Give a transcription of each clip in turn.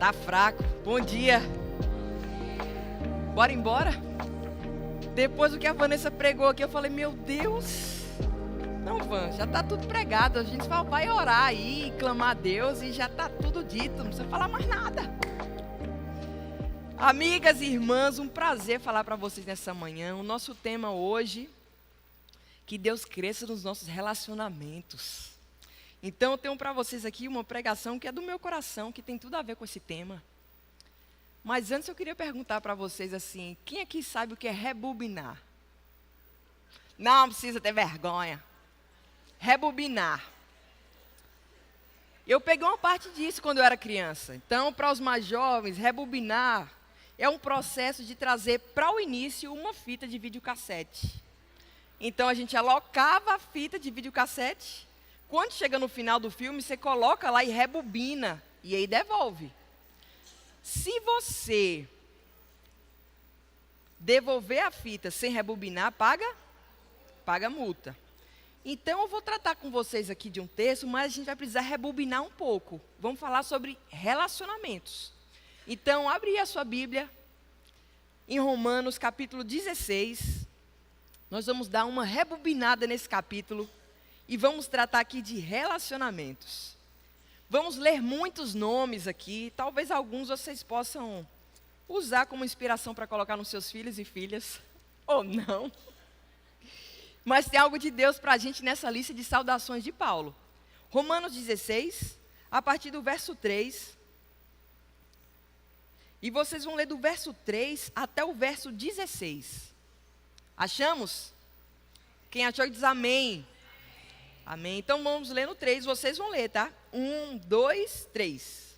Tá fraco. Bom dia. Bora embora? Depois do que a Vanessa pregou aqui, eu falei, meu Deus. Não, Van, já tá tudo pregado. A gente só vai orar aí, clamar a Deus e já tá tudo dito. Não precisa falar mais nada. Amigas e irmãs, um prazer falar para vocês nessa manhã. O nosso tema hoje, que Deus cresça nos nossos relacionamentos. Então eu tenho para vocês aqui uma pregação que é do meu coração, que tem tudo a ver com esse tema. Mas antes eu queria perguntar para vocês assim, quem aqui sabe o que é rebobinar? Não precisa ter vergonha. Rebobinar. Eu peguei uma parte disso quando eu era criança. Então, para os mais jovens, rebobinar é um processo de trazer para o início uma fita de videocassete. Então, a gente alocava a fita de videocassete. Quando chega no final do filme, você coloca lá e rebobina. E aí devolve. Se você devolver a fita sem rebobinar, paga multa. Então, eu vou tratar com vocês aqui de um texto, mas a gente vai precisar rebobinar um pouco. Vamos falar sobre relacionamentos. Então, abre aí a sua Bíblia, em Romanos, capítulo 16. Nós vamos dar uma rebobinada nesse capítulo e vamos tratar aqui de relacionamentos. Vamos ler muitos nomes aqui, talvez alguns vocês possam usar como inspiração para colocar nos seus filhos e filhas, ou não. Mas tem algo de Deus para a gente nessa lista de saudações de Paulo. Romanos 16, a partir do verso 3. E vocês vão ler do verso 3 até o verso 16. Achamos? Quem achou diz amém. Amém. Então vamos ler no 3, vocês vão ler, tá? 1, 2, 3.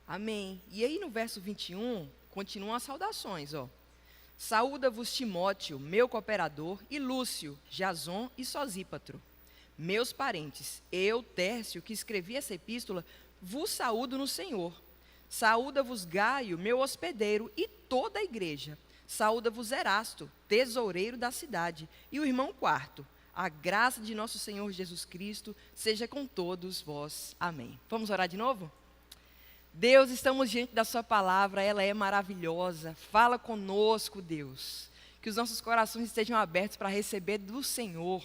Amém. E aí no verso 21, continuam as saudações, ó. Saúda-vos Timóteo, meu cooperador, e Lúcio, Jason e Sosípatro, meus parentes. Eu, Tércio, que escrevi essa epístola, vos saúdo no Senhor. Saúda-vos Gaio, meu hospedeiro, e toda a igreja. Saúda-vos Erasto, tesoureiro da cidade, e o irmão Quarto. A graça de nosso Senhor Jesus Cristo seja com todos vós. Amém. Vamos orar de novo? Deus, estamos diante da sua palavra, ela é maravilhosa. Fala conosco, Deus. Que os nossos corações estejam abertos para receber do Senhor.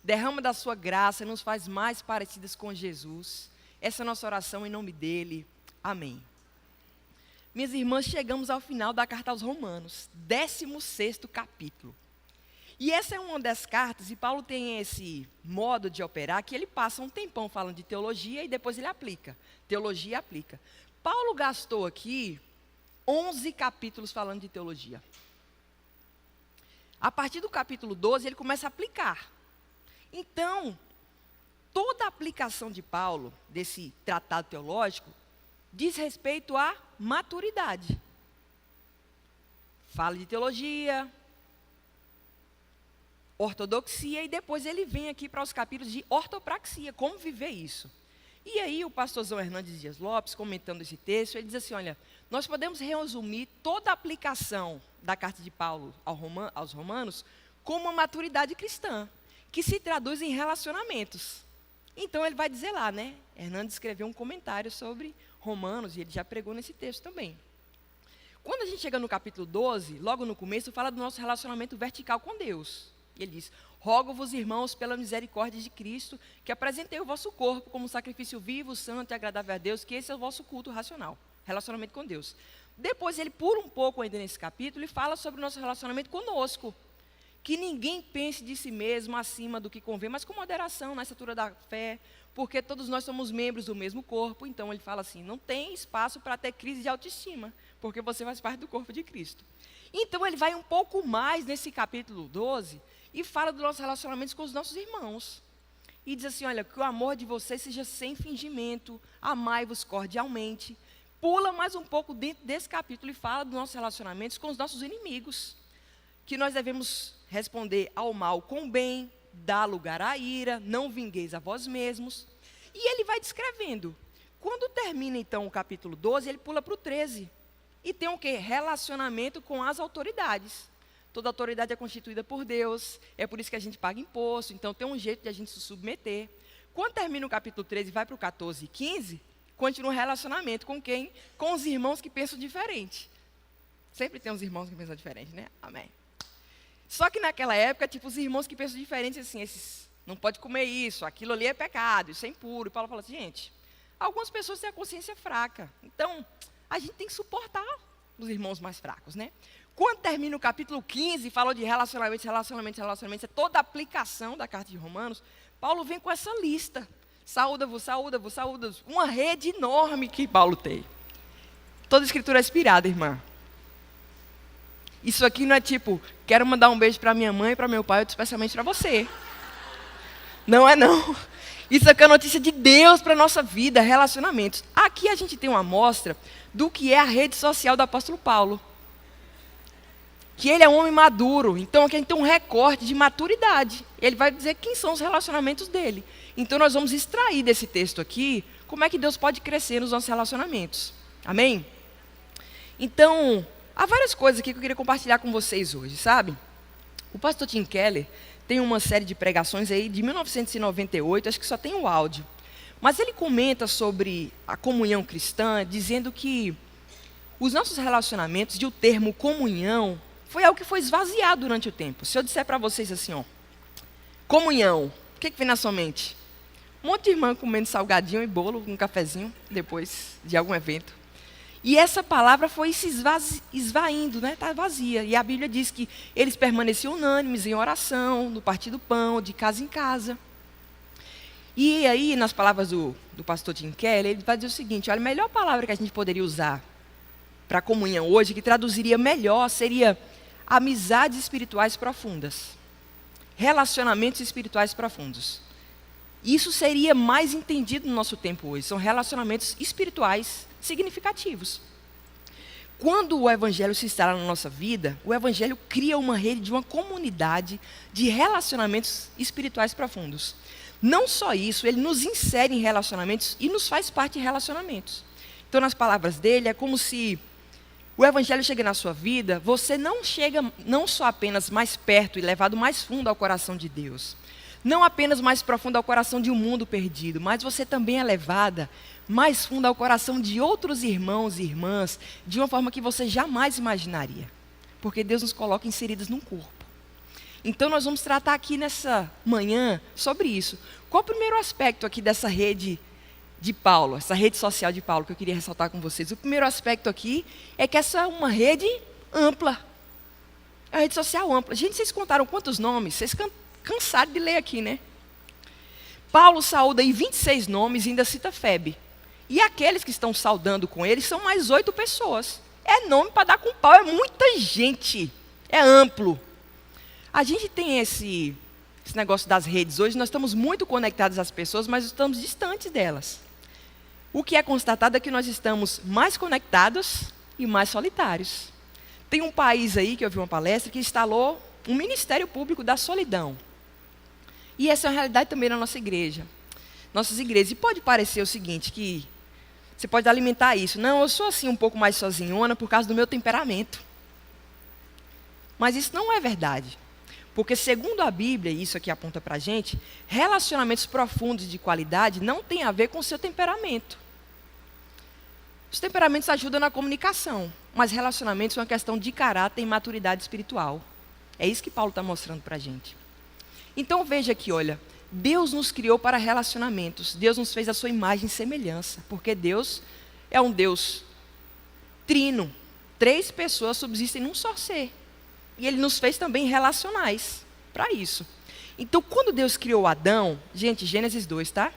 Derrama da sua graça, nos faz mais parecidas com Jesus. Essa é a nossa oração em nome dele. Amém. minhas irmãs, chegamos ao final da carta aos Romanos, 16º capítulo. E essa é uma das cartas, e Paulo tem esse modo de operar, que ele passa um tempão falando de teologia e depois ele aplica. Teologia e aplica. Paulo gastou aqui 11 capítulos falando de teologia. A partir do capítulo 12, ele começa a aplicar. Então, toda a aplicação de Paulo, desse tratado teológico, diz respeito à maturidade. Fala de teologia, ortodoxia, e depois ele vem aqui para os capítulos de ortopraxia, como viver isso. E aí o pastorzão Hernandes Dias Lopes, comentando esse texto, ele diz assim, olha, nós podemos resumir toda a aplicação da carta de Paulo aos Romanos como uma maturidade cristã, que se traduz em relacionamentos. Então ele vai dizer lá, né? Hernandes escreveu um comentário sobre Romanos, e ele já pregou nesse texto também. Quando a gente chega no capítulo 12, logo no começo, fala do nosso relacionamento vertical com Deus. E ele diz, rogo-vos, irmãos, pela misericórdia de Cristo, que apresentei o vosso corpo como sacrifício vivo, santo e agradável a Deus, que esse é o vosso culto racional, relacionamento com Deus. Depois ele pula um pouco ainda nesse capítulo e fala sobre o nosso relacionamento conosco. Que ninguém pense de si mesmo acima do que convém, mas com moderação, na estatura da fé, porque todos nós somos membros do mesmo corpo. Então ele fala assim, não tem espaço para ter crise de autoestima, porque você faz parte do corpo de Cristo. Então ele vai um pouco mais nesse capítulo 12 e fala dos nossos relacionamentos com os nossos irmãos. E diz assim, olha, que o amor de vocês seja sem fingimento, amai-vos cordialmente. Pula mais um pouco dentro desse capítulo e fala dos nossos relacionamentos com os nossos inimigos. Que nós devemos responder ao mal com o bem, dar lugar à ira, não vingueis a vós mesmos. E ele vai descrevendo. Quando termina então o capítulo 12, ele pula para o 13. E tem o quê? Relacionamento com as autoridades. Toda autoridade é constituída por Deus, é por isso que a gente paga imposto, então tem um jeito de a gente se submeter. Quando termina o capítulo 13 e vai para o 14 e 15, continua o relacionamento com quem? Com os irmãos que pensam diferente. Sempre tem uns irmãos que pensam diferente, né? Amém. Só que naquela época, tipo, os irmãos que pensam diferente, assim, esses, não pode comer isso, aquilo ali é pecado, isso é impuro. E Paulo fala assim, gente, algumas pessoas têm a consciência fraca, então a gente tem que suportar os irmãos mais fracos, né? Quando termina o capítulo 15, falou de relacionamentos, é toda a aplicação da carta de Romanos, Paulo vem com essa lista. Saúda-vos, saúda-vos, saúda-vos. Uma rede enorme que Paulo tem. Toda escritura é inspirada, irmã. Isso aqui não é tipo, quero mandar um beijo para minha mãe e para meu pai, especialmente para você. Não é não. Isso aqui é a notícia de Deus para a nossa vida, relacionamentos. Aqui a gente tem uma amostra do que é a rede social do apóstolo Paulo. Que ele é um homem maduro, então aqui a gente tem um recorte de maturidade. Ele vai dizer quem são os relacionamentos dele. Então nós vamos extrair desse texto aqui, como é que Deus pode crescer nos nossos relacionamentos. Amém? Então, há várias coisas aqui que eu queria compartilhar com vocês hoje, sabe? O pastor Tim Keller tem uma série de pregações aí de 1998, acho que só tem o áudio. Mas ele comenta sobre a comunhão cristã, dizendo que os nossos relacionamentos, de o termo comunhão, foi algo que foi esvaziado durante o tempo. Se eu disser para vocês assim, ó, comunhão, o que vem na sua mente? Um monte de irmã comendo salgadinho e bolo, um cafezinho, depois de algum evento. E essa palavra foi se esvaindo, né? Está vazia. E a Bíblia diz que eles permaneciam unânimes em oração, no partir do pão, de casa em casa. E aí, nas palavras do pastor Tim Keller, ele vai dizer o seguinte, olha, a melhor palavra que a gente poderia usar para comunhão hoje, que traduziria melhor, seria amizades espirituais profundas. Relacionamentos espirituais profundos. Isso seria mais entendido no nosso tempo hoje. São relacionamentos espirituais significativos. Quando o Evangelho se instala na nossa vida, o Evangelho cria uma rede de uma comunidade de relacionamentos espirituais profundos. Não só isso, ele nos insere em relacionamentos e nos faz parte de relacionamentos. Então, nas palavras dele, é como se o Evangelho chega na sua vida, você não chega não só apenas mais perto e levado mais fundo ao coração de Deus, não apenas mais profundo ao coração de um mundo perdido, mas você também é levada mais fundo ao coração de outros irmãos e irmãs, de uma forma que você jamais imaginaria, porque Deus nos coloca inseridos num corpo. Então nós vamos tratar aqui nessa manhã sobre isso. Qual o primeiro aspecto aqui dessa rede de Paulo, essa rede social de Paulo que eu queria ressaltar com vocês. O primeiro aspecto aqui é que essa é uma rede ampla. É uma rede social ampla. Gente, vocês contaram quantos nomes? Vocês cansaram de ler aqui, né? Paulo saúda em 26 nomes e ainda cita Febe. E aqueles que estão saudando com ele são mais 8 pessoas. É nome para dar com pau, é muita gente. É amplo. A gente tem esse negócio das redes hoje, nós estamos muito conectados às pessoas, mas estamos distantes delas. O que é constatado é que nós estamos mais conectados e mais solitários. Tem um país aí, que eu vi uma palestra, que instalou um Ministério Público da Solidão. E essa é uma realidade também na nossa igreja. Nossas igrejas. E pode parecer o seguinte, que você pode alimentar isso. Não, eu sou assim um pouco mais sozinhona por causa do meu temperamento. Mas isso não é verdade. Porque segundo a Bíblia, e isso aqui aponta para a gente, relacionamentos profundos de qualidade não tem a ver com o seu temperamento. Os temperamentos ajudam na comunicação, mas relacionamentos são uma questão de caráter e maturidade espiritual. É isso que Paulo está mostrando para a gente. Então veja aqui, olha, Deus nos criou para relacionamentos. Deus nos fez a sua imagem e semelhança, porque Deus é um Deus trino. 3 pessoas subsistem num só ser. E Ele nos fez também relacionais para isso. Então, quando Deus criou Adão, gente, Gênesis 2, tá?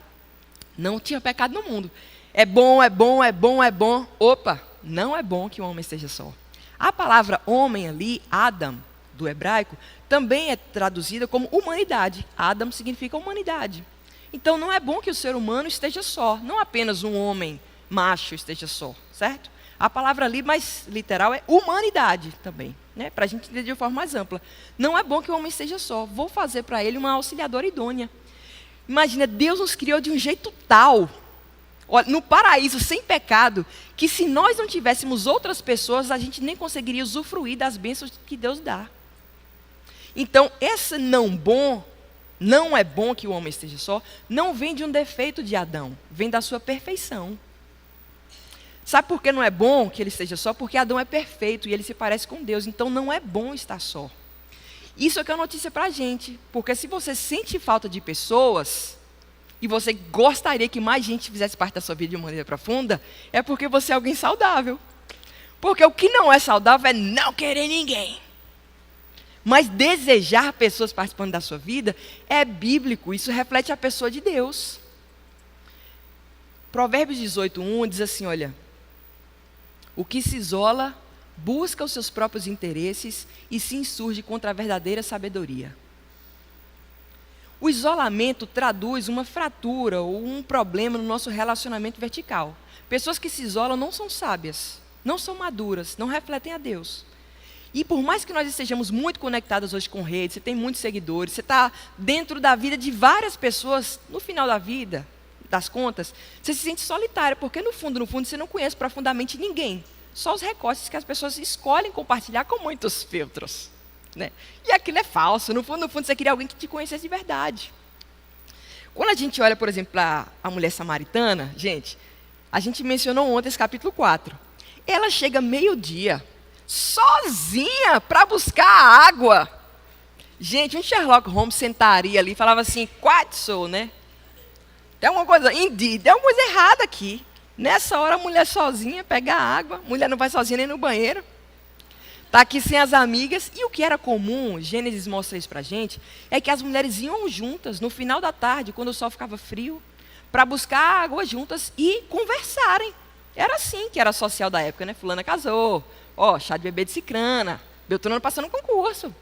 Não tinha pecado no mundo. É bom, é bom, é bom, é bom. Opa, não é bom que o homem esteja só. A palavra homem ali, Adam, do hebraico, também é traduzida como humanidade. Adam significa humanidade. Então, não é bom que o ser humano esteja só. Não apenas um homem macho esteja só, certo? A palavra ali mais literal é humanidade também, né? Para a gente entender de forma mais ampla. Não é bom que o homem esteja só. Vou fazer para ele uma auxiliadora idônea. Imagina, Deus nos criou de um jeito tal, no paraíso, sem pecado, que se nós não tivéssemos outras pessoas, a gente nem conseguiria usufruir das bênçãos que Deus dá. Então, esse não é bom que o homem esteja só, não vem de um defeito de Adão, vem da sua perfeição. Sabe por que não é bom que ele esteja só? Porque Adão é perfeito e ele se parece com Deus. Então não é bom estar só. Isso aqui é uma notícia para a gente. Porque se você sente falta de pessoas, e você gostaria que mais gente fizesse parte da sua vida de uma maneira profunda, é porque você é alguém saudável. Porque o que não é saudável é não querer ninguém. Mas desejar pessoas participando da sua vida é bíblico. Isso reflete a pessoa de Deus. Provérbios 18:1 diz assim, olha: o que se isola, busca os seus próprios interesses e se insurge contra a verdadeira sabedoria. O isolamento traduz uma fratura ou um problema no nosso relacionamento vertical. Pessoas que se isolam não são sábias, não são maduras, não refletem a Deus. E por mais que nós estejamos muito conectados hoje com redes, você tem muitos seguidores, você está dentro da vida de várias pessoas, no final da vida, das contas, você se sente solitário, porque no fundo, você não conhece profundamente ninguém. Só os recortes que as pessoas escolhem compartilhar com muitos filtros, né? E aquilo é falso. No fundo, você queria alguém que te conhecesse de verdade. Quando a gente olha, por exemplo, para a mulher samaritana, gente, a gente mencionou ontem esse capítulo 4. Ela chega meio-dia, sozinha, para buscar água. Gente, um Sherlock Holmes sentaria ali e falava assim, quite so, né? Tem alguma coisa, indeed, tem alguma coisa errada aqui. Nessa hora a mulher sozinha pega a água, a mulher não vai sozinha nem no banheiro. Está aqui sem as amigas. E o que era comum, Gênesis mostra isso para a gente, é que as mulheres iam juntas no final da tarde, quando o sol ficava frio, para buscar água juntas e conversarem. Era assim que era social da época, né? Fulana casou, chá de bebê de Cicrana, Beltrano passando um concurso.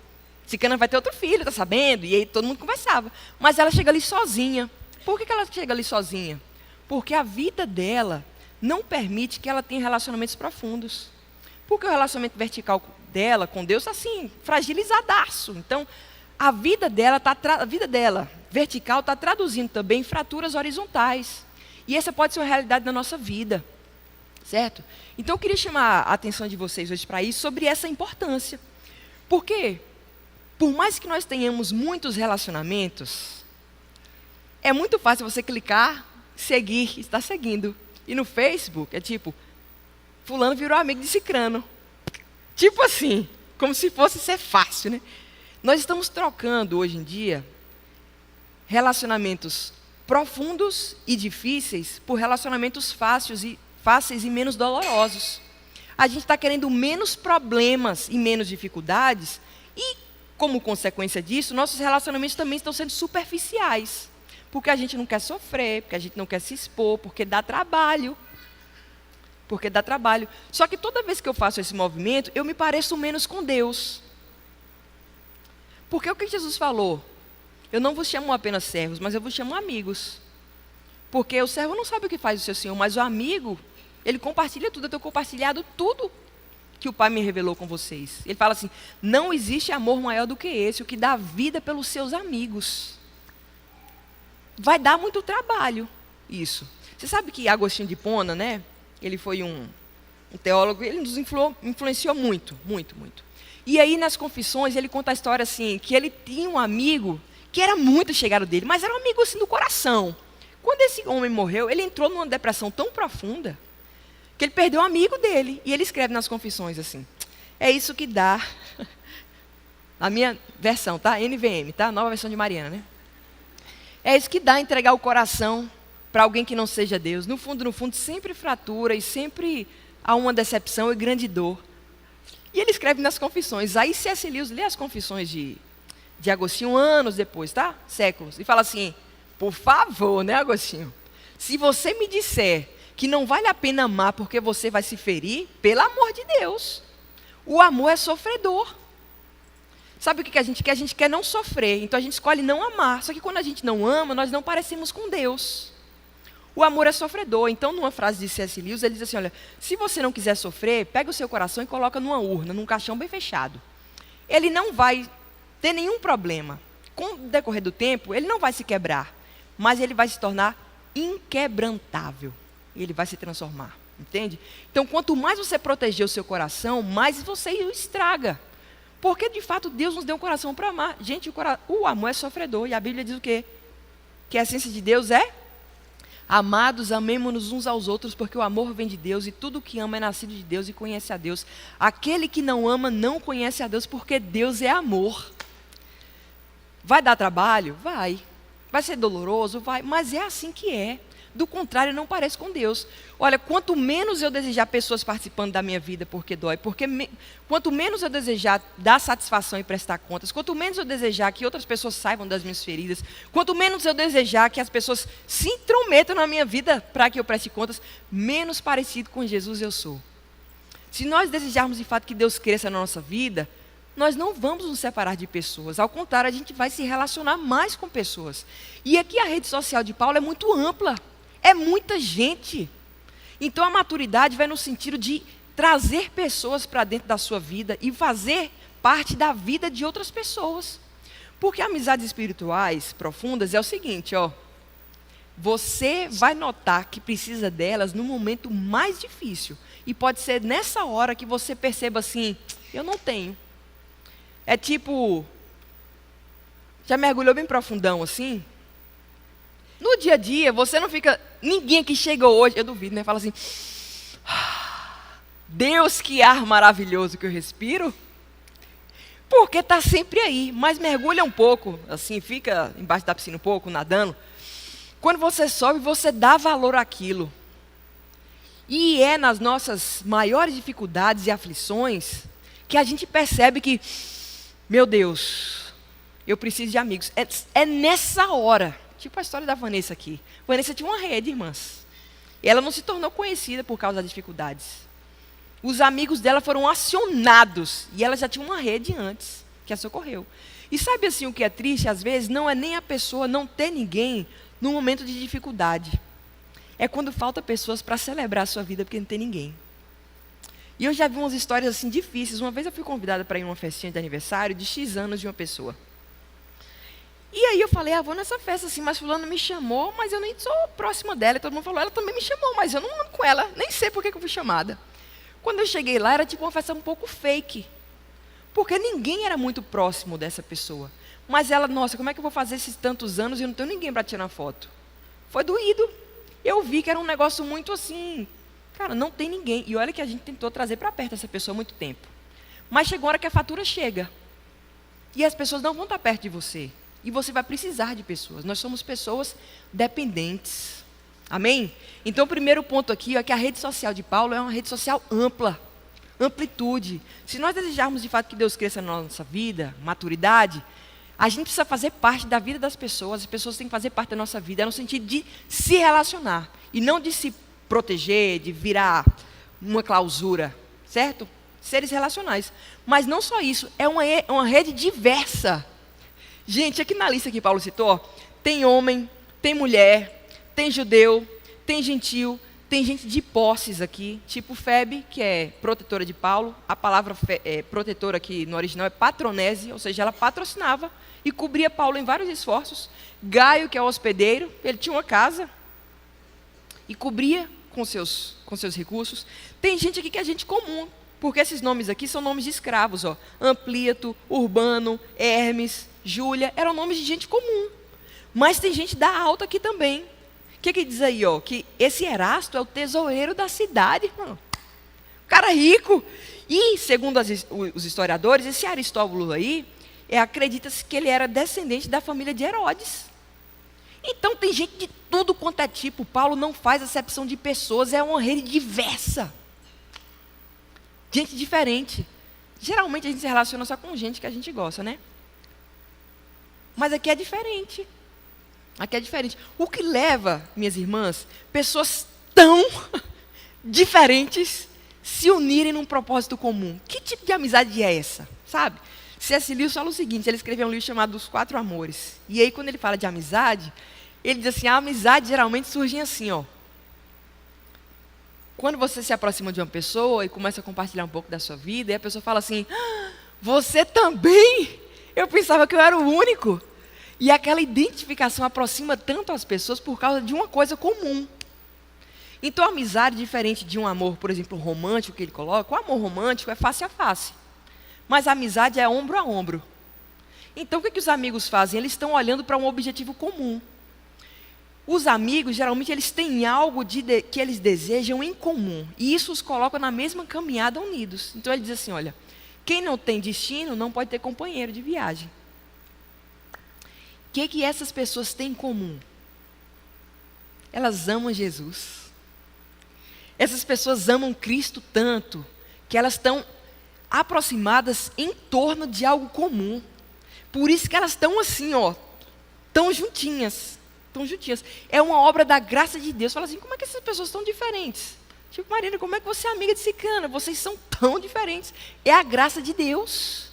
Cicrana vai ter outro filho, tá sabendo? E aí todo mundo conversava. Mas ela chega ali sozinha. Por que ela chega ali sozinha? Porque a vida dela não permite que ela tenha relacionamentos profundos. Porque o relacionamento vertical dela com Deus está assim, fragilizadaço. Então, a vida dela vertical está traduzindo também fraturas horizontais. E essa pode ser uma realidade da nossa vida. Certo? Então, eu queria chamar a atenção de vocês hoje para isso, sobre essa importância. Porque, por mais que nós tenhamos muitos relacionamentos, é muito fácil você clicar, seguir, está seguindo. E no Facebook é tipo, fulano virou amigo de cicrano. Tipo assim, como se fosse ser fácil, né? Nós estamos trocando hoje em dia relacionamentos profundos e difíceis por relacionamentos fáceis e menos dolorosos. A gente está querendo menos problemas e menos dificuldades e, como consequência disso, nossos relacionamentos também estão sendo superficiais. Porque a gente não quer sofrer, porque a gente não quer se expor, porque dá trabalho. Porque dá trabalho. Só que toda vez que eu faço esse movimento, eu me pareço menos com Deus. Porque o que Jesus falou? Eu não vos chamo apenas servos, mas eu vos chamo amigos. Porque o servo não sabe o que faz o seu senhor, mas o amigo, ele compartilha tudo. Eu tenho compartilhado tudo que o Pai me revelou com vocês. Ele fala assim, não existe amor maior do que esse, o que dá vida pelos seus amigos. Vai dar muito trabalho isso. Você sabe que Agostinho de Hipona, né? Ele foi um teólogo, ele nos influenciou muito. E aí nas Confissões ele conta a história assim, que ele tinha um amigo que era muito chegado dele, mas era um amigo assim do coração. Quando esse homem morreu, ele entrou numa depressão tão profunda que ele perdeu um amigo dele. E ele escreve nas Confissões assim, é isso que dá, a minha versão, tá? NVM, tá? Nova versão de Mariana, né? É isso que dá entregar o coração para alguém que não seja Deus. No fundo, sempre fratura e sempre há uma decepção e grande dor. E ele escreve nas Confissões. Aí C.S. Lewis lê as Confissões de Agostinho anos depois, tá? Séculos. E fala assim, por favor, né, Agostinho? Se você me disser que não vale a pena amar porque você vai se ferir, pelo amor de Deus. O amor é sofredor. Sabe o que a gente quer? A gente quer não sofrer, então a gente escolhe não amar. Só que quando a gente não ama, nós não parecemos com Deus. O amor é sofredor. Então, numa frase de C.S. Lewis, ele diz assim, olha, se você não quiser sofrer, pega o seu coração e coloca numa urna, num caixão bem fechado. Ele não vai ter nenhum problema. Com o decorrer do tempo, ele não vai se quebrar, mas ele vai se tornar inquebrantável. E ele vai se transformar, entende? Então, quanto mais você proteger o seu coração, mais você o estraga. Porque, de fato, Deus nos deu um coração para amar. Gente, o amor é sofredor. E a Bíblia diz o quê? Que a essência de Deus é? Amados, amemo-nos uns aos outros, porque o amor vem de Deus, e tudo que ama é nascido de Deus e conhece a Deus. Aquele que não ama não conhece a Deus, porque Deus é amor. Vai dar trabalho? Vai. Vai ser doloroso? Vai. Mas é assim que é. Do contrário, eu não pareço com Deus. Olha, quanto menos eu desejar pessoas participando da minha vida porque dói, quanto menos eu desejar dar satisfação e prestar contas, quanto menos eu desejar que outras pessoas saibam das minhas feridas, quanto menos eu desejar que as pessoas se intrometam na minha vida para que eu preste contas, menos parecido com Jesus eu sou. Se nós desejarmos de fato que Deus cresça na nossa vida, nós não vamos nos separar de pessoas. Ao contrário, a gente vai se relacionar mais com pessoas. E aqui a rede social de Paulo é muito ampla. É muita gente. Então a maturidade vai no sentido de trazer pessoas para dentro da sua vida e fazer parte da vida de outras pessoas. Porque amizades espirituais profundas é o seguinte, ó. Você vai notar que precisa delas no momento mais difícil. E pode ser nessa hora que você perceba assim, eu não tenho. É tipo, já mergulhou bem profundão assim? No dia a dia, você não fica... Ninguém que chega hoje, eu duvido, né? Fala assim... Deus, que ar maravilhoso que eu respiro. Porque está sempre aí. Mas mergulha um pouco, assim, fica embaixo da piscina um pouco, nadando. Quando você sobe, você dá valor àquilo. E é nas nossas maiores dificuldades e aflições que a gente percebe que... Meu Deus, eu preciso de amigos. É nessa hora... Tipo a história da Vanessa aqui. Vanessa tinha uma rede, irmãs. E ela não se tornou conhecida por causa das dificuldades. Os amigos dela foram acionados. E ela já tinha uma rede antes, que a socorreu. E sabe assim o que é triste? Às vezes não é nem a pessoa não ter ninguém no momento de dificuldade. É quando falta pessoas para celebrar a sua vida porque não tem ninguém. E eu já vi umas histórias assim difíceis. Uma vez eu fui convidada para ir numa festinha de aniversário de X anos de uma pessoa. E aí eu falei, vou nessa festa assim, mas fulano me chamou, mas eu nem sou próxima dela. E todo mundo falou, ela também me chamou, mas eu não ando com ela, nem sei por que eu fui chamada. Quando eu cheguei lá, era tipo uma festa um pouco fake. Porque ninguém era muito próximo dessa pessoa. Mas ela, nossa, como é que eu vou fazer esses tantos anos e eu não tenho ninguém para tirar foto? Foi doído. Eu vi que era um negócio muito assim, cara, não tem ninguém. E olha que a gente tentou trazer para perto essa pessoa há muito tempo. Mas chegou a hora que a fatura chega. E as pessoas não vão estar perto de você. E você vai precisar de pessoas. Nós somos pessoas dependentes. Amém? Então, o primeiro ponto aqui é que a rede social de Paulo é uma rede social ampla. Amplitude. Se nós desejarmos de fato que Deus cresça na nossa vida, maturidade, a gente precisa fazer parte da vida das pessoas. As pessoas têm que fazer parte da nossa vida, no sentido de se relacionar. E não de se proteger, de virar uma clausura. Certo? Seres relacionais. Mas não só isso, é uma rede diversa. Gente, aqui na lista que Paulo citou, tem homem, tem mulher, tem judeu, tem gentil, tem gente de posses aqui, tipo Febe, que é protetora de Paulo. A palavra protetora aqui no original é patronese, ou seja, ela patrocinava e cobria Paulo em vários esforços. Gaio, que é o hospedeiro, ele tinha uma casa e cobria com seus recursos. Tem gente aqui que é gente comum, porque esses nomes aqui são nomes de escravos, ó. Amplíato, Urbano, Hermes, Júlia, eram nomes de gente comum. Mas tem gente da alta aqui também. O que diz aí, ó? Que esse Erasto é o tesoureiro da cidade, mano. Cara rico. E, segundo os historiadores, esse Aristóbulo aí, acredita-se que ele era descendente da família de Herodes. Então tem gente de tudo quanto é tipo. Paulo não faz acepção de pessoas, é uma rede diversa. Gente diferente. Geralmente a gente se relaciona só com gente que a gente gosta, né? Mas aqui é diferente. Aqui é diferente. O que leva, minhas irmãs, pessoas tão diferentes se unirem num propósito comum? Que tipo de amizade é essa? Sabe? C.S. Lewis fala o seguinte, ele escreveu um livro chamado Os Quatro Amores. E aí, quando ele fala de amizade, ele diz assim, a amizade geralmente surge assim, ó. Quando você se aproxima de uma pessoa e começa a compartilhar um pouco da sua vida, e a pessoa fala assim, você também? Eu pensava que eu era o único. E aquela identificação aproxima tanto as pessoas por causa de uma coisa comum. Então, a amizade, diferente de um amor, por exemplo, romântico que ele coloca, o amor romântico é face a face. Mas a amizade é ombro a ombro. Então, o que os amigos fazem? Eles estão olhando para um objetivo comum. Os amigos, geralmente, eles têm algo que eles desejam em comum. E isso os coloca na mesma caminhada unidos. Então, ele diz assim, olha, quem não tem destino não pode ter companheiro de viagem. O que essas pessoas têm em comum? Elas amam Jesus. Essas pessoas amam Cristo tanto que elas estão aproximadas em torno de algo comum. Por isso que elas estão assim, ó, tão juntinhas. Tão juntinhas. É uma obra da graça de Deus. Fala assim, como é que essas pessoas estão diferentes? Tipo, Marina, como é que você é amiga de Cicana? Vocês são tão diferentes. É a graça de Deus.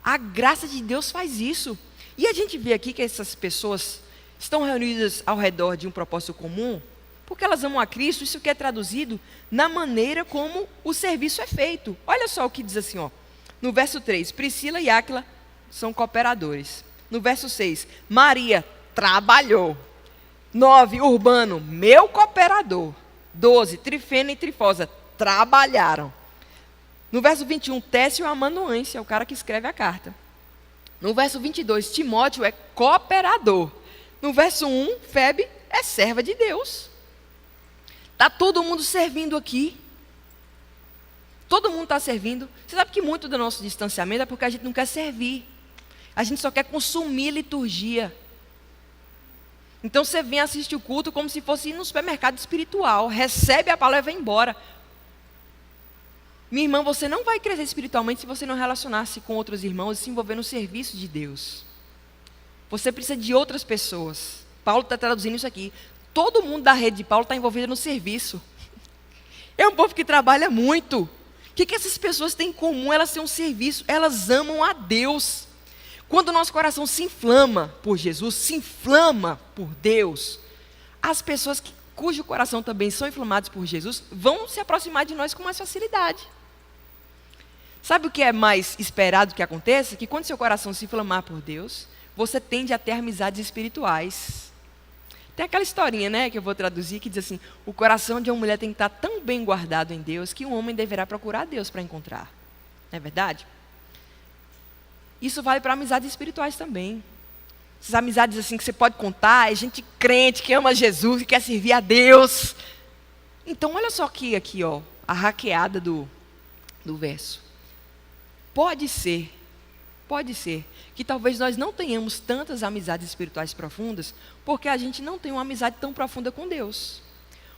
A graça de Deus faz isso. E a gente vê aqui que essas pessoas estão reunidas ao redor de um propósito comum, porque elas amam a Cristo, isso que é traduzido na maneira como o serviço é feito. Olha só o que diz assim, ó, no verso 3, Priscila e Áquila são cooperadores. No verso 6, Maria trabalhou. 9, Urbano, meu cooperador. 12, Trifena e Trifosa trabalharam. No verso 21, Técio Amanuense, é o cara que escreve a carta. No verso 22, Timóteo é cooperador. No verso 1, Febe é serva de Deus. Está todo mundo servindo aqui. Todo mundo está servindo. Você sabe que muito do nosso distanciamento é porque a gente não quer servir. A gente só quer consumir liturgia. Então você vem assistir o culto como se fosse ir no supermercado espiritual. Recebe a palavra e vai embora. Minha irmã, você não vai crescer espiritualmente se você não relacionar-se com outros irmãos e se envolver no serviço de Deus. Você precisa de outras pessoas. Paulo está traduzindo isso aqui. Todo mundo da rede de Paulo está envolvido no serviço. É um povo que trabalha muito. O que essas pessoas têm em comum? Elas têm um serviço, elas amam a Deus. Quando o nosso coração se inflama por Jesus, se inflama por Deus, as pessoas cujo coração também são inflamados por Jesus vão se aproximar de nós com mais facilidade. Sabe o que é mais esperado que aconteça? Que quando seu coração se inflamar por Deus, você tende a ter amizades espirituais. Tem aquela historinha, né, que eu vou traduzir, que diz assim, o coração de uma mulher tem que estar tão bem guardado em Deus, que um homem deverá procurar Deus para encontrar. Não é verdade? Isso vale para amizades espirituais também. Essas amizades assim que você pode contar, é gente crente, que ama Jesus, que quer servir a Deus. Então, olha só aqui, ó, a hackeada do verso. Pode ser Pode ser que talvez nós não tenhamos tantas amizades espirituais profundas, porque a gente não tem uma amizade tão profunda com Deus.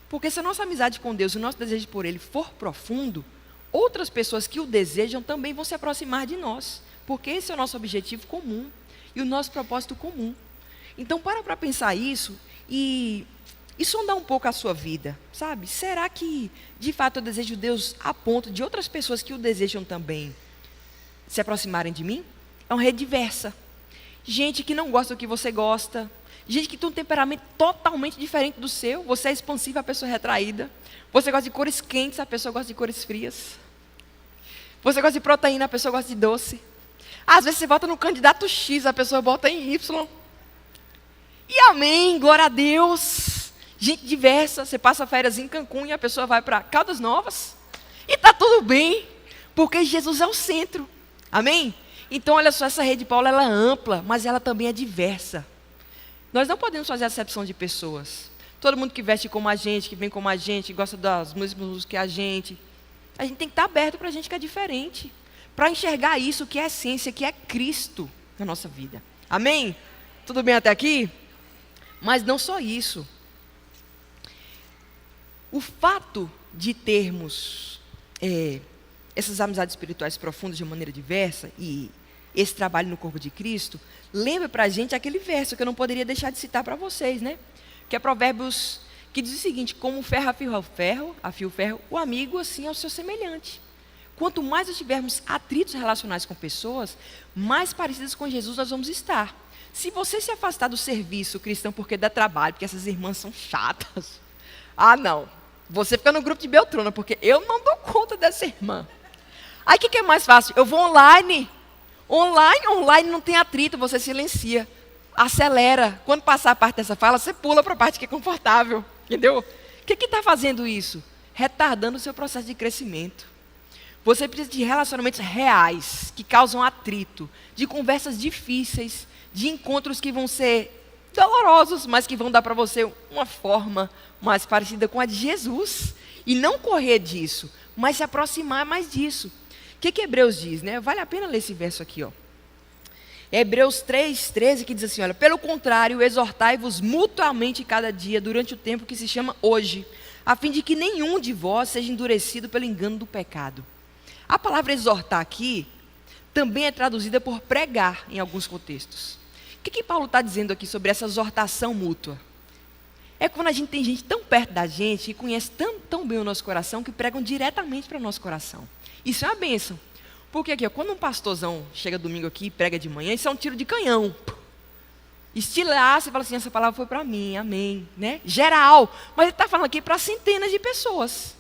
Porque se a nossa amizade com Deus, o nosso desejo por Ele for profundo, outras pessoas que o desejam também vão se aproximar de nós, porque esse é o nosso objetivo comum e o nosso propósito comum. Então, para pensar isso e sondar um pouco a sua vida, sabe? Será que, de fato, eu desejo Deus a ponto de outras pessoas que o desejam também se aproximarem de mim? É uma rede diversa. Gente que não gosta do que você gosta. Gente que tem um temperamento totalmente diferente do seu. Você é expansiva, a pessoa é retraída. Você gosta de cores quentes, a pessoa gosta de cores frias. Você gosta de proteína, a pessoa gosta de doce. Às vezes você vota no candidato X, a pessoa vota em Y. E amém, glória a Deus. Gente diversa, você passa férias em Cancún e a pessoa vai para Caldas Novas. E está tudo bem, porque Jesus é o centro. Amém? Então, olha só, essa rede Paulo, ela é ampla, mas ela também é diversa. Nós não podemos fazer acepção de pessoas. Todo mundo que veste como a gente, que vem como a gente, que gosta das mesmas músicas que a gente tem que estar aberto para a gente que é diferente. Para enxergar isso, que é a essência, que é Cristo na nossa vida. Amém? Tudo bem até aqui? Mas não só isso. O fato de termos essas amizades espirituais profundas de maneira diversa e esse trabalho no corpo de Cristo, lembra para a gente aquele verso que eu não poderia deixar de citar para vocês, né? Que é Provérbios, que diz o seguinte: como o ferro afia o ferro, o amigo assim é o seu semelhante. Quanto mais nós tivermos atritos relacionais com pessoas, mais parecidas com Jesus nós vamos estar. Se você se afastar do serviço cristão porque dá trabalho, porque essas irmãs são chatas, não, você fica no grupo de Beltrona, porque eu não dou conta dessa irmã. Aí o que é mais fácil? Eu vou online não tem atrito, você silencia, acelera. Quando passar a parte dessa fala, você pula para a parte que é confortável, entendeu? O que está fazendo isso? Retardando o seu processo de crescimento. Você precisa de relacionamentos reais, que causam atrito, de conversas difíceis, de encontros que vão ser dolorosos, mas que vão dar para você uma forma mais parecida com a de Jesus. E não correr disso, mas se aproximar mais disso. O que Hebreus diz, né? Vale a pena ler esse verso aqui, ó. É Hebreus 3:13, que diz assim, olha: pelo contrário, exortai-vos mutuamente cada dia, durante o tempo que se chama hoje, a fim de que nenhum de vós seja endurecido pelo engano do pecado. A palavra exortar aqui também é traduzida por pregar em alguns contextos. O que Paulo está dizendo aqui sobre essa exortação mútua? É quando a gente tem gente tão perto da gente, que conhece tão bem o nosso coração, que pregam diretamente para o nosso coração. Isso é uma bênção. Porque aqui, quando um pastorzão chega domingo aqui e prega de manhã, isso é um tiro de canhão. Estilaça e fala assim: essa palavra foi para mim, amém. Né? Geral. Mas ele está falando aqui para centenas de pessoas.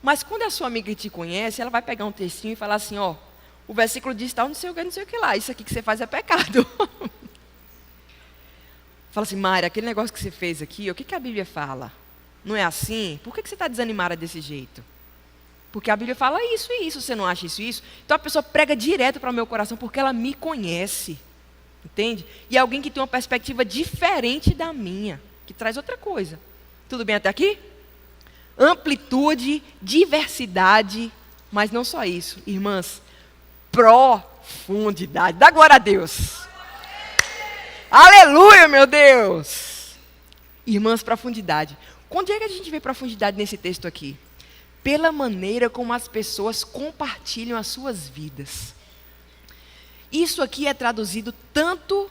Mas quando a sua amiga te conhece, ela vai pegar um textinho e falar assim: ó, o versículo diz tal, não sei o que lá. Isso aqui que você faz é pecado. Fala assim: Mari, aquele negócio que você fez aqui, o que a Bíblia fala? Não é assim? Por que você está desanimada desse jeito? Porque a Bíblia fala isso e isso, você não acha isso e isso? Então a pessoa prega direto para o meu coração, porque ela me conhece. Entende? E é alguém que tem uma perspectiva diferente da minha, que traz outra coisa. Tudo bem até aqui? Amplitude, diversidade, mas não só isso, irmãs, profundidade. Dá glória a Deus. Aleluia, meu Deus. Irmãs, profundidade. Quando é que a gente vê profundidade nesse texto aqui? Pela maneira como as pessoas compartilham as suas vidas. Isso aqui é traduzido tanto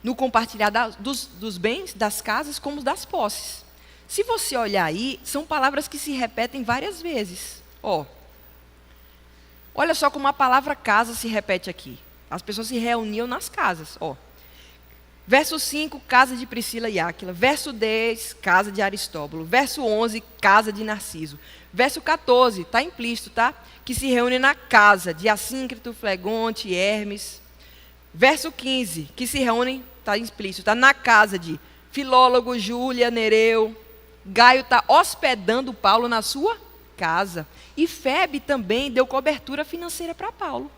no compartilhar dos bens, das casas, como das posses. Se você olhar aí, são palavras que se repetem várias vezes. Olha só como a palavra casa se repete aqui. As pessoas se reuniam nas casas. Verso 5, casa de Priscila e Áquila. Verso 10, casa de Aristóbulo. Verso 11, casa de Narciso. Verso 14, está implícito, tá? Que se reúne na casa de Assíncrito, Flegonte, Hermes. Verso 15, que se reúnem, está implícito, tá? Na casa de Filólogo, Júlia, Nereu. Gaio está hospedando Paulo na sua casa. E Febe também deu cobertura financeira para Paulo.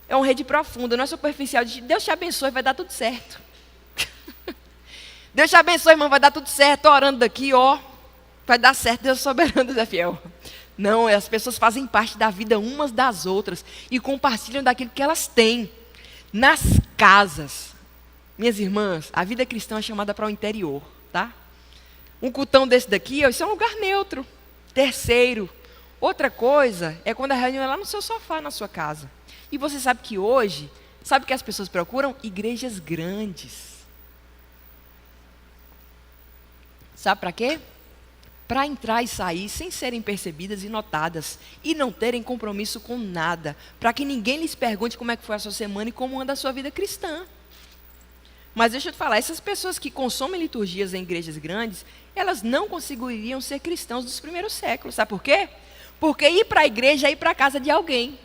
É uma rede profunda, não é superficial. Deus te abençoe, vai dar tudo certo. Deus te abençoe, irmão, vai dar tudo certo. Estou orando daqui, vai dar certo, Deus é soberano, Deus é fiel. Não, as pessoas fazem parte da vida umas das outras e compartilham daquilo que elas têm. nas casas. Minhas irmãs, a vida cristã é chamada para o interior, tá? Um cultão desse daqui, ó, isso é um lugar neutro. Terceiro, outra coisa é quando a reunião é lá no seu sofá, na sua casa. E você sabe que hoje, sabe o que as pessoas procuram? Igrejas grandes. Sabe para quê? Para entrar e sair sem serem percebidas e notadas. E não terem compromisso com nada. Para que ninguém lhes pergunte como é que foi a sua semana e como anda a sua vida cristã. Mas deixa eu te falar, essas pessoas que consomem liturgias em igrejas grandes, elas não conseguiriam ser cristãos dos primeiros séculos. Sabe por quê? Porque ir para a igreja é ir para a casa de alguém.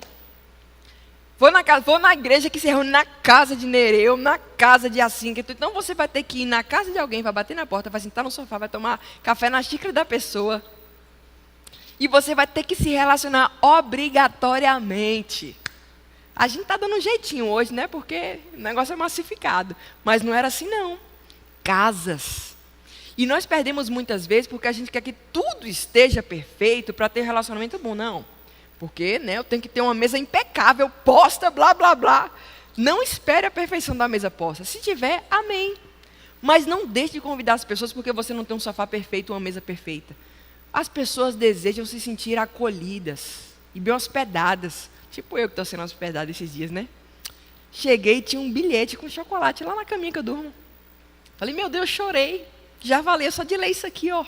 Vou na igreja que se reúne na casa de Nereu, na casa de assim. Então você vai ter que ir na casa de alguém, vai bater na porta, vai sentar no sofá, vai tomar café na xícara da pessoa. E você vai ter que se relacionar obrigatoriamente. A gente está dando um jeitinho hoje, né? Porque o negócio é massificado. Mas não era assim, não. Casas. E nós perdemos muitas vezes porque a gente quer que tudo esteja perfeito para ter relacionamento bom. Não. Porque, né, eu tenho que ter uma mesa impecável, posta, blá, blá, blá. Não espere a perfeição da mesa posta. Se tiver, amém. Mas não deixe de convidar as pessoas porque você não tem um sofá perfeito, uma mesa perfeita. As pessoas desejam se sentir acolhidas e bem hospedadas. Tipo eu que estou sendo hospedada esses dias, né? Cheguei e tinha um bilhete com chocolate lá na caminha que eu durmo. Falei, meu Deus, chorei. Já valeu só de ler isso aqui, ó.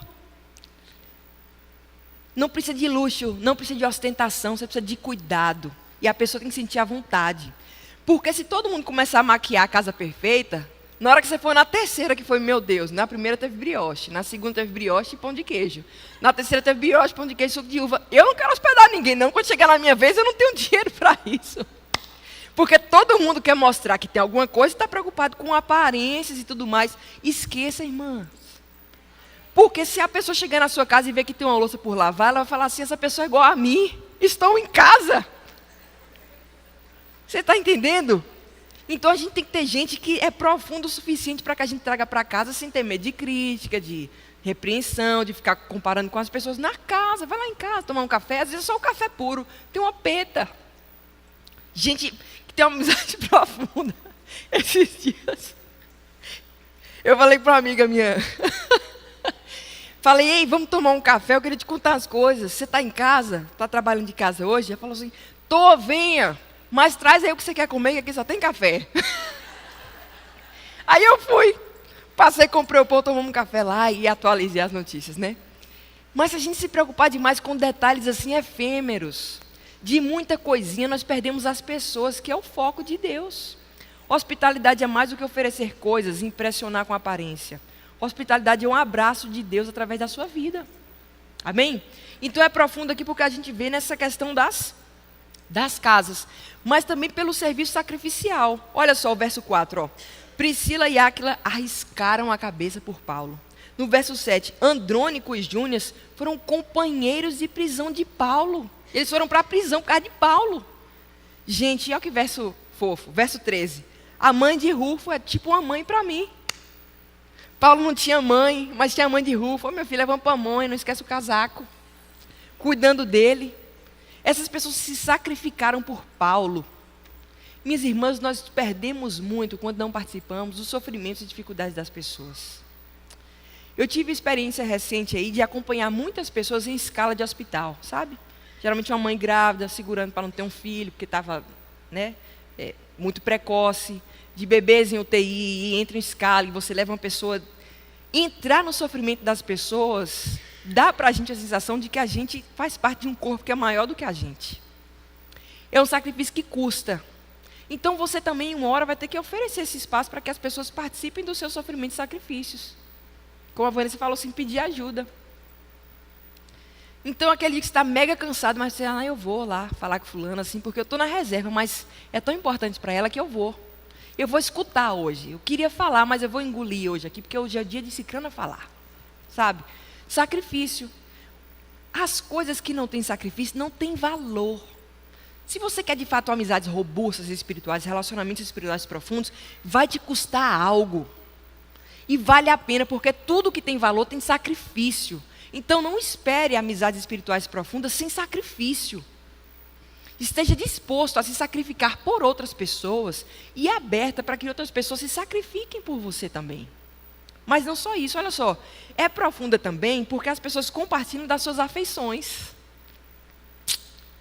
Não precisa de luxo, não precisa de ostentação, você precisa de cuidado. E a pessoa tem que sentir à vontade. Porque se todo mundo começar a maquiar a casa perfeita, na hora que você for na terceira, que foi, meu Deus, na primeira teve brioche, na segunda teve brioche e pão de queijo. Na terceira teve brioche, pão de queijo e suco de uva. Eu não quero hospedar ninguém, não. Quando chegar na minha vez, eu não tenho dinheiro para isso. Porque todo mundo quer mostrar que tem alguma coisa e está preocupado com aparências e tudo mais. Esqueça, irmã. Porque se a pessoa chegar na sua casa e ver que tem uma louça por lavar, ela vai falar assim, essa pessoa é igual a mim, estou em casa. Você está entendendo? Então a gente tem que ter gente que é profundo o suficiente para que a gente traga para casa sem ter medo de crítica, de repreensão, de ficar comparando com as pessoas na casa. Vai lá em casa tomar um café, às vezes é só o café puro, tem uma peta. Gente que tem uma amizade profunda. Esses dias, eu falei para uma amiga minha... Falei, ei, vamos tomar um café, eu queria te contar as coisas. Você está em casa? Está trabalhando de casa hoje? Ela falou assim, tô, venha, mas traz aí o que você quer comer, que aqui só tem café. Aí eu fui, passei, comprei o pão, tomamos um café lá e atualizei as notícias, né? Mas se a gente se preocupar demais com detalhes assim efêmeros, de muita coisinha, nós perdemos as pessoas, que é o foco de Deus. Hospitalidade é mais do que oferecer coisas, impressionar com a aparência. Hospitalidade é um abraço de Deus através da sua vida. Amém? Então é profundo aqui porque a gente vê nessa questão das casas. Mas também pelo serviço sacrificial. Olha só o verso 4. Ó. Priscila e Áquila arriscaram a cabeça por Paulo. No verso 7, Andrônico e Júnias foram companheiros de prisão de Paulo. Eles foram para a prisão por causa de Paulo. Gente, olha que verso fofo. Verso 13. A mãe de Rufo é tipo uma mãe para mim. Paulo não tinha mãe, mas tinha a mãe de Rufo. Ô, meu filho, leva para a mãe, não esquece o casaco. Cuidando dele. Essas pessoas se sacrificaram por Paulo. Minhas irmãs, nós perdemos muito quando não participamos dos sofrimentos e dificuldades das pessoas. Eu tive experiência recente aí de acompanhar muitas pessoas em escala de hospital, sabe? Geralmente uma mãe grávida, segurando para não ter um filho, porque estava, né, muito precoce. De bebês em UTI, e entra em escala, e você leva uma pessoa... Entrar no sofrimento das pessoas, dá para a gente a sensação de que a gente faz parte de um corpo que é maior do que a gente. É um sacrifício que custa. Então você também, uma hora, vai ter que oferecer esse espaço para que as pessoas participem dos seus sofrimentos e sacrifícios. Como a Vanessa falou assim, pedir ajuda. Então aquele dia que você está mega cansado, mas você, eu vou lá falar com fulano assim, porque eu estou na reserva, mas é tão importante para ela que eu vou. Eu vou escutar hoje. Eu queria falar, mas eu vou engolir hoje aqui, porque hoje é o dia de Cicrana falar. Sabe? Sacrifício. As coisas que não têm sacrifício não têm valor. Se você quer de fato amizades robustas e espirituais, relacionamentos espirituais profundos, vai te custar algo. E vale a pena, porque tudo que tem valor tem sacrifício. Então não espere amizades espirituais profundas sem sacrifício. esteja disposto a se sacrificar por outras pessoas e aberta para que outras pessoas se sacrifiquem por você também. Mas não só isso, olha só. É profunda também porque as pessoas compartilham das suas afeições.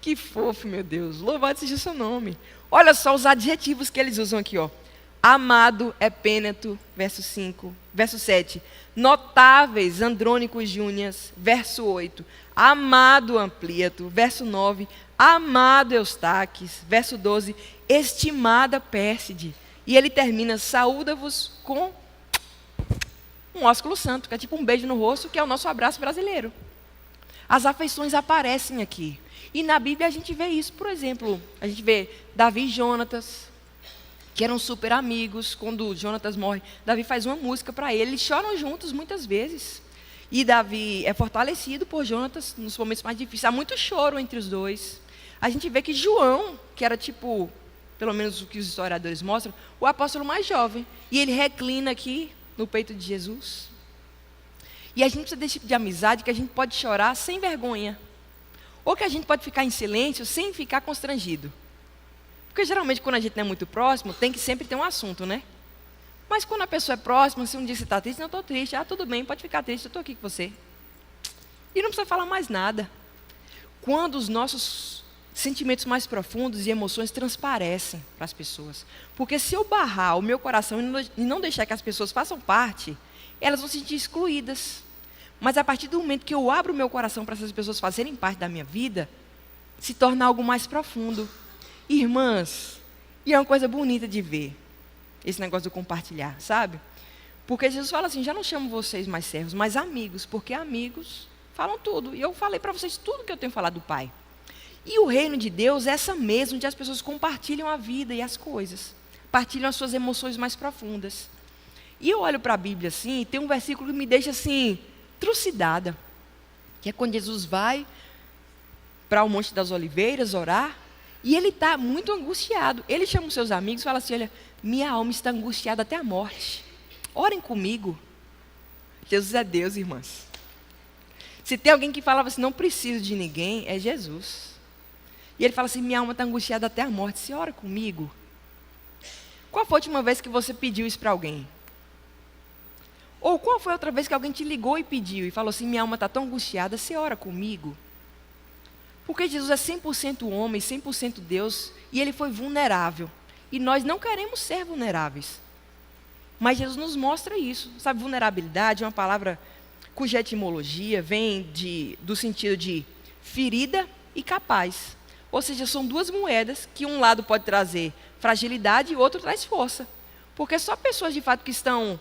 Que fofo, meu Deus. Louvado seja o seu nome. Olha só os adjetivos que eles usam aqui, ó. Amado, epêneto, verso 5. Verso 7. Notáveis, andrônicos júnias, verso 8. Amado, Amplíato, verso 9. Amado Eustaques, verso 12, estimada Pérside. E ele termina, saúda-vos com um ósculo santo, que é tipo um beijo no rosto, que é o nosso abraço brasileiro. As afeições aparecem aqui. E na Bíblia a gente vê isso, por exemplo, a gente vê Davi e Jonatas, que eram super amigos. Quando Jonatas morre, Davi faz uma música para ele, eles choram juntos muitas vezes. E Davi é fortalecido por Jonatas nos momentos mais difíceis. Há muito choro entre os dois. A gente vê que João, que era tipo, pelo menos o que os historiadores mostram, o apóstolo mais jovem, e ele reclina aqui no peito de Jesus. E a gente precisa desse tipo de amizade que a gente pode chorar sem vergonha, ou que a gente pode ficar em silêncio sem ficar constrangido. Porque geralmente quando a gente não é muito próximo, tem que sempre ter um assunto, né? Mas quando a pessoa é próxima, se um dia você está triste, não estou triste, tudo bem, pode ficar triste, eu estou aqui com você. E não precisa falar mais nada. Quando os nossos sentimentos mais profundos e emoções transparecem para as pessoas. Porque se eu barrar o meu coração e não deixar que as pessoas façam parte, elas vão se sentir excluídas. Mas a partir do momento que eu abro o meu coração para essas pessoas fazerem parte da minha vida, se torna algo mais profundo. Irmãs, e é uma coisa bonita de ver, esse negócio do compartilhar, sabe? Porque Jesus fala assim, já não chamo vocês mais servos, mas amigos, porque amigos falam tudo. E eu falei para vocês tudo que eu tenho falado do Pai. E o reino de Deus é essa mesa onde as pessoas compartilham a vida e as coisas. Partilham as suas emoções mais profundas. E eu olho para a Bíblia assim, e tem um versículo que me deixa assim, trucidada. Que é quando Jesus vai para o Monte das Oliveiras orar, e ele está muito angustiado. Ele chama os seus amigos e fala assim, olha, minha alma está angustiada até a morte. Orem comigo. Jesus é Deus, irmãs. Se tem alguém que falava assim, não preciso de ninguém, é Jesus. E ele fala assim, minha alma está angustiada até a morte, você ora comigo? Qual foi a última vez que você pediu isso para alguém? Ou qual foi a outra vez que alguém te ligou e pediu e falou assim, minha alma está tão angustiada, você ora comigo? Porque Jesus é 100% homem, 100% Deus, e ele foi vulnerável. E nós não queremos ser vulneráveis. Mas Jesus nos mostra isso. Sabe, vulnerabilidade é uma palavra cuja etimologia vem do sentido de ferida e capaz. Ou seja, são duas moedas que um lado pode trazer fragilidade e o outro traz força. Porque só pessoas de fato que estão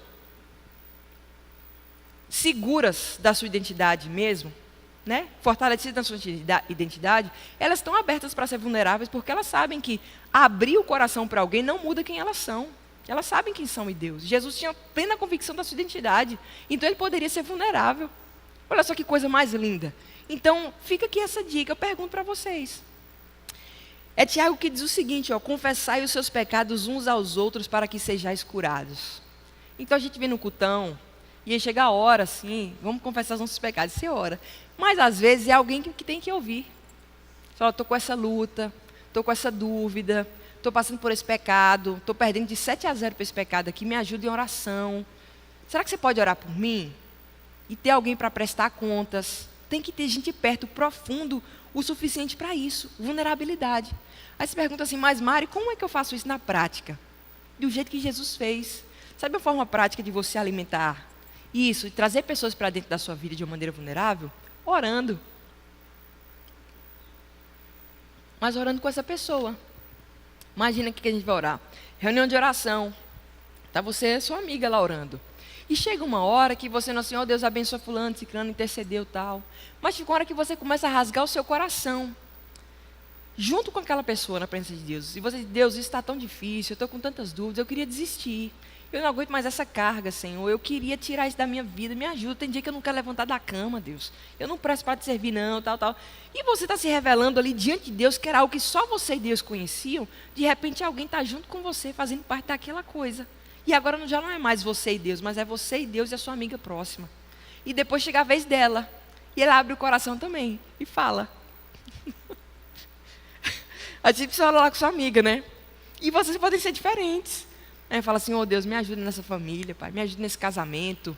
seguras da sua identidade mesmo, né? Fortalecidas na sua identidade, elas estão abertas para ser vulneráveis porque elas sabem que abrir o coração para alguém não muda quem elas são. Elas sabem quem são em Deus. Jesus tinha plena convicção da sua identidade, então ele poderia ser vulnerável. Olha só que coisa mais linda. Então, fica aqui essa dica, eu pergunto para vocês. É Tiago que diz o seguinte, ó, confessai os seus pecados uns aos outros para que sejais curados. Então a gente vem no cultão, e aí chega a hora assim, vamos confessar os nossos pecados, você ora. Mas às vezes é alguém que tem que ouvir. Você fala, estou com essa luta, estou com essa dúvida, estou passando por esse pecado, estou perdendo de 7-0 para esse pecado aqui, me ajuda em oração. Será que você pode orar por mim? E ter alguém para prestar contas. Tem que ter gente perto, profundo, o suficiente para isso, vulnerabilidade. Aí você pergunta assim, mas Mari, como é que eu faço isso na prática? Do jeito que Jesus fez. Sabe a forma prática de você alimentar isso e trazer pessoas para dentro da sua vida de uma maneira vulnerável? Orando. Mas orando com essa pessoa. Imagina o que a gente vai orar. Reunião de oração. Está você e sua amiga lá orando. E chega uma hora que você não assim, ó Deus abençoa fulano, ciclano, intercedeu tal. Mas chega uma hora que você começa a rasgar o seu coração. Junto com aquela pessoa na presença de Deus. E você diz, Deus, isso está tão difícil, eu estou com tantas dúvidas, eu queria desistir. Eu não aguento mais essa carga, Senhor. Eu queria tirar isso da minha vida, me ajuda. Tem dia que eu não quero levantar da cama, Deus. Eu não presto para te servir, não, tal. E você está se revelando ali diante de Deus, que era algo que só você e Deus conheciam. De repente alguém está junto com você, fazendo parte daquela coisa. E agora já não é mais você e Deus, mas é você e Deus e a sua amiga próxima. E depois chega a vez dela. E ela abre o coração também e fala. A gente precisa falar com sua amiga, né? E vocês podem ser diferentes. Aí fala assim, Deus, me ajuda nessa família, Pai, me ajuda nesse casamento.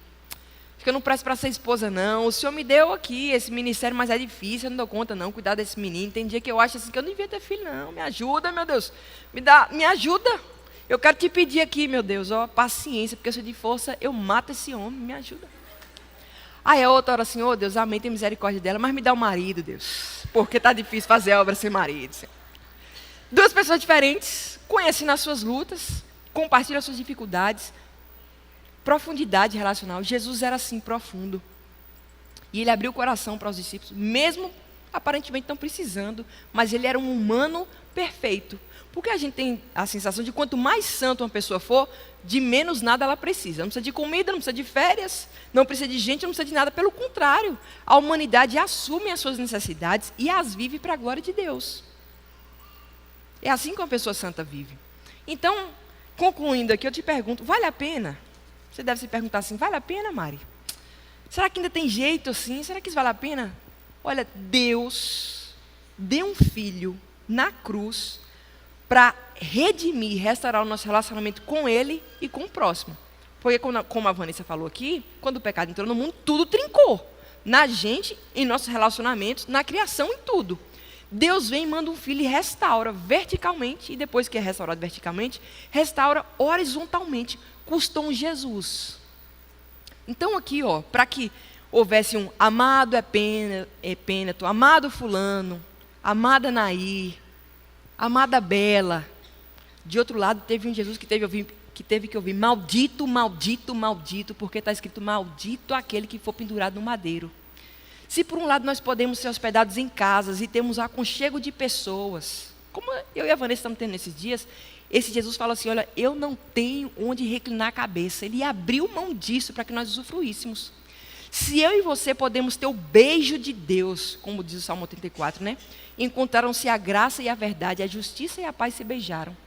Acho que eu não presto para ser esposa, não. O Senhor me deu aqui esse ministério, mas é difícil, eu não dou conta, não, cuidar desse menino. Tem dia que eu acho assim, que eu não devia ter filho, não. Me ajuda, meu Deus. Me ajuda. Eu quero te pedir aqui, meu Deus, paciência, porque eu sou de força, eu mato esse homem, me ajuda. Aí a outra hora assim, Deus, amém, tem misericórdia dela, mas me dá um marido, Deus. Porque está difícil fazer obra sem marido, Senhor. Duas pessoas diferentes, conhecem nas suas lutas, compartilham as suas dificuldades, profundidade relacional. Jesus era assim, profundo. E ele abriu o coração para os discípulos, mesmo aparentemente não precisando, mas ele era um humano perfeito. Porque a gente tem a sensação de quanto mais santo uma pessoa for, de menos nada ela precisa. Não precisa de comida, não precisa de férias, não precisa de gente, não precisa de nada. Pelo contrário, a humanidade assume as suas necessidades e as vive para a glória de Deus. É assim que uma pessoa santa vive. Então, concluindo aqui, eu te pergunto, vale a pena? Você deve se perguntar assim, vale a pena, Mari? Será que ainda tem jeito assim? Será que isso vale a pena? Olha, Deus deu um filho na cruz para redimir, restaurar o nosso relacionamento com Ele e com o próximo. Porque, como a Vanessa falou aqui, quando o pecado entrou no mundo, tudo trincou. Na gente, em nossos relacionamentos, na criação, em tudo. Deus vem e manda um filho e restaura verticalmente, e depois que é restaurado verticalmente, restaura horizontalmente. Custou um Jesus. Então aqui, para que houvesse um amado Epêneto, amado fulano, amada Nair, amada Bela. De outro lado, teve um Jesus que teve que ouvir maldito, maldito, maldito, porque está escrito maldito aquele que for pendurado no madeiro. Se por um lado nós podemos ser hospedados em casas e temos aconchego de pessoas, como eu e a Vanessa estamos tendo nesses dias, esse Jesus fala assim, olha, eu não tenho onde reclinar a cabeça. Ele abriu mão disso para que nós usufruíssemos. Se eu e você podemos ter o beijo de Deus, como diz o Salmo 84, né? Encontraram-se a graça e a verdade, a justiça e a paz se beijaram.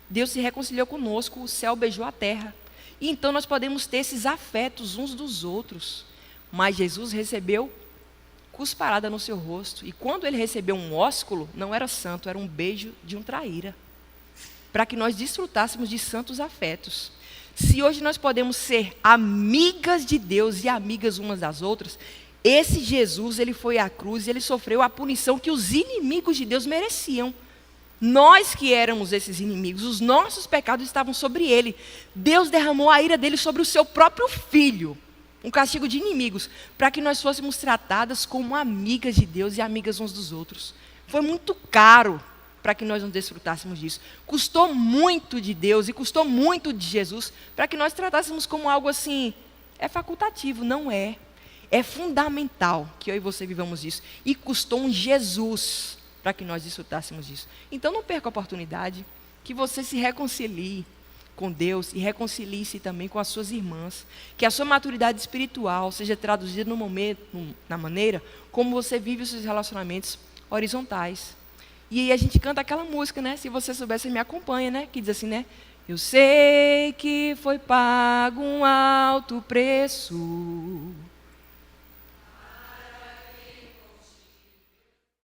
Deus se reconciliou conosco, o céu beijou a terra. E então nós podemos ter esses afetos uns dos outros. Mas Jesus recebeu cusparada no seu rosto. E quando ele recebeu um ósculo, não era santo, era um beijo de um traíra. Para que nós desfrutássemos de santos afetos. Se hoje nós podemos ser amigas de Deus e amigas umas das outras, esse Jesus, ele foi à cruz e ele sofreu a punição que os inimigos de Deus mereciam. Nós que éramos esses inimigos, os nossos pecados estavam sobre ele. Deus derramou a ira dele sobre o seu próprio filho. Um castigo de inimigos, para que nós fôssemos tratadas como amigas de Deus e amigas uns dos outros. Foi muito caro para que nós não desfrutássemos disso. Custou muito de Deus e custou muito de Jesus para que nós tratássemos como algo assim, é facultativo, não é. É fundamental que eu e você vivamos isso. E custou um Jesus para que nós desfrutássemos disso. Então não perca a oportunidade que você se reconcilie com Deus e reconcilie-se também com as suas irmãs. Que a sua maturidade espiritual seja traduzida no momento, na maneira como você vive os seus relacionamentos horizontais. E aí a gente canta aquela música, né? Se você souber, você me acompanha, né? Que diz assim, né? Eu sei que foi pago um alto preço